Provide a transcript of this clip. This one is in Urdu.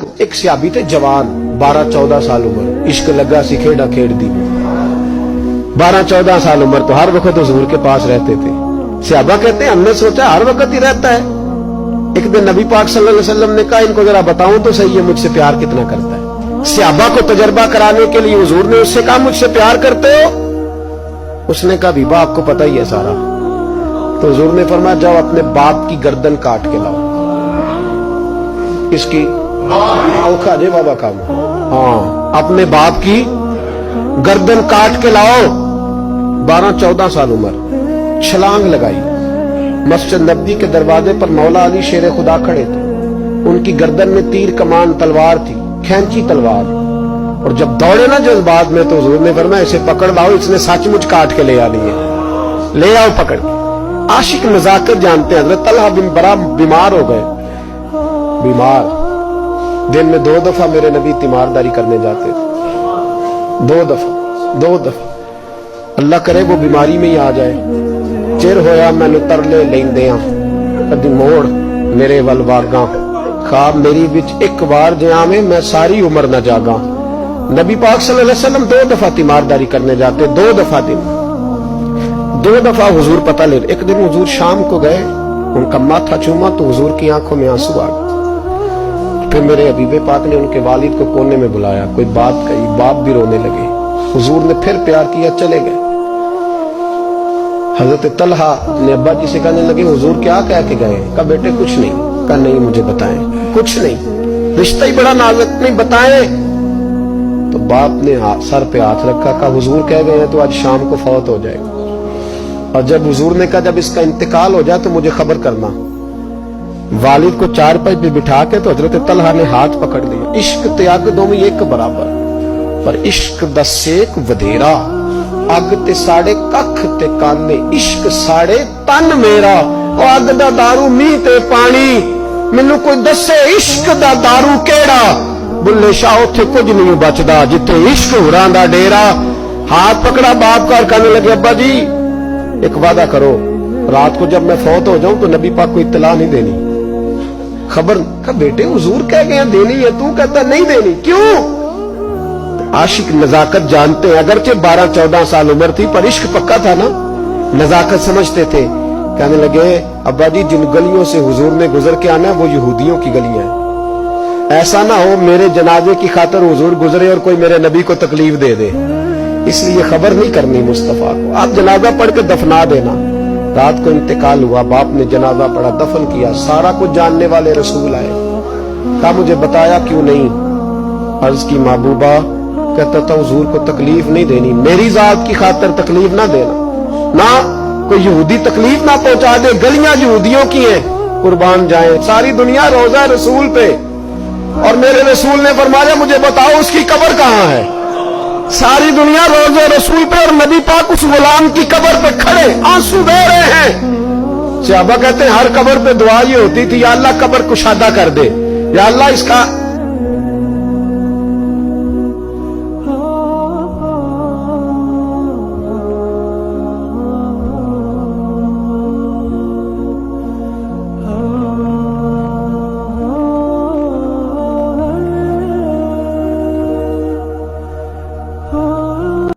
کو ایک صحابی تھے جوان 12-14 سال عمر, عشق لگا سی کھیڑا کھیڑ دی, 12-14 سال عمر, تو ہر وقت حضور کے پاس رہتے تھے. صحابہ کہتے ہیں ہم نے سوچا ہر وقت ہی رہتا ہے. ایک دن نبی پاک صلی اللہ علیہ وسلم نے کہا ان کو ذرا بتاؤں تو صحیح ہے مجھ سے پیار کتنا کرتا ہے. صحابہ کو تجربہ کرانے کے لیے حضور نے اس سے کہا مجھ سے پیار کرتے ہو؟ اس نے کہا بیبا آپ کو پتہ ہی ہے سارا. تو حضور نے فرمایا جاؤ اپنے باپ کی گردن کاٹ کے لاؤ. اس کی اوکھا جے بابا کام, ہاں اپنے باپ کی گردن کاٹ کے لاؤ. 12-14 سال عمر, چھلانگ لگائی. مسجد نبوی کے دروازے پر مولا علی شیر خدا کھڑے تھے. ان کی گردن میں تیر کمان تلوار تھی, کھینچی تلوار. اور جب دوڑے نا جذبات میں تو حضور نے فرمایا اسے پکڑ لاؤ, اس نے سچ مچ کاٹ کے لے آنی ہے, لے آؤ پکڑ کے. عاشق نزاکت جانتے ہیں. حضرت طلحہ بن برا بیمار ہو گئے, بیمار. دن میں 2 دفعہ میرے نبی تیمارداری کرنے جاتے تھے, 2 دفعہ. اللہ کرے وہ بیماری میں ہی آ جائے. چر ہویا مینو ترلے لیندیاں کدی موڑ میرے ول واگاں, خواب میری بچ ایک بار جہاں میں ساری عمر نہ جاگاں. نبی پاک صلی اللہ علیہ وسلم 2 دفعہ تیمارداری کرنے جاتے, 2 دفعہ دن, 2 دفعہ حضور پتہ لے. ایک دن حضور شام کو گئے, ان کا ماتھا چوما تو حضور کی آنکھوں میں آنسو آ گئے. پھر میرے حبیب پاک نے ان کے والد کو کونے میں بلایا, کوئی بات کہی, باپ بھی رونے لگے. حضور نے پھر پیار کیا, چلے گئے. حضرت طلحہ نے ابا جی سے کہنے لگے حضور کیا کہہ کے گئے؟ کہا بیٹے کچھ نہیں. کہا نہیں مجھے بتائیں. کچھ نہیں, رشتہ ہی بڑا نازک, نہیں بتائیں. تو باپ نے سر پہ ہاتھ رکھا, کہا حضور کہہ گئے ہیں تو آج شام کو فوت ہو جائے گا. اور جب حضور نے کہا جب اس کا انتقال ہو جائے تو مجھے خبر کرنا. والد کو چارپائی پہ بٹھا کے تو حضرت طلحہ نے ہاتھ پکڑ لیا. عشق تیاگ دو میں ایک برابر, پر عشق دا سیک ودھیرا, اگ تے ساڑے ککھ تے کانے, عشق ساڑے تن میرا. او اگ دا دارو می تے پانی, مینوں کوئی دسے عشق دا دارو کیڑا. بلے شاہ اوتھے کچھ نہیں بچدا جتھے عشق ہوراں دا ڈیرا. ہاتھ پکڑا باپ کا, کہنے لگے ابا جی ایک وعدہ کرو, رات کو جب میں فوت ہو جاؤں تو نبی پاک کو اطلاع نہیں دینی, خبر. کہ بیٹے حضور کہہ گئے دینی ہے, تو کہتا نہیں دینی, کیوں؟ عاشق نزاکت جانتے ہیں. اگرچہ 12-14 سال عمر تھی پر عشق پکا تھا نا, نزاکت سمجھتے تھے. کہنے لگے ابا جی جن گلیوں سے حضور نے گزر کے آنا ہے وہ یہودیوں کی گلیاں ہیں. ایسا نہ ہو میرے جنازے کی خاطر حضور گزرے اور کوئی میرے نبی کو تکلیف دے دے, اس لیے خبر نہیں کرنی مصطفیٰ کو. آپ جنازہ پڑھ کے دفنا دینا. رات کو انتقال ہوا, باپ نے جنازہ پڑھا, دفن کیا. سارا کچھ جاننے والے رسول آئے, کہا مجھے بتایا کیوں نہیں؟ عرض کی محبوبہ, کہتا تھا حضور کو تکلیف نہیں دینی, میری ذات کی خاطر تکلیف نہ دینا, نہ کوئی یہودی تکلیف نہ پہنچا دے. گلیاں یہودیوں کی ہیں, قربان جائیں. ساری دنیا روزہ رسول پہ, اور میرے رسول نے فرمایا مجھے بتاؤ اس کی قبر کہاں ہے. ساری دنیا روزہ رسول پہ, اور نبی پاک اس غلام کی قبر پہ کھڑے آنسو بہہ رہے ہیں. صحابہ کہتے ہیں ہر قبر پہ دعا یہ ہوتی تھی یا اللہ قبر کشادہ کر دے, یا اللہ اس کا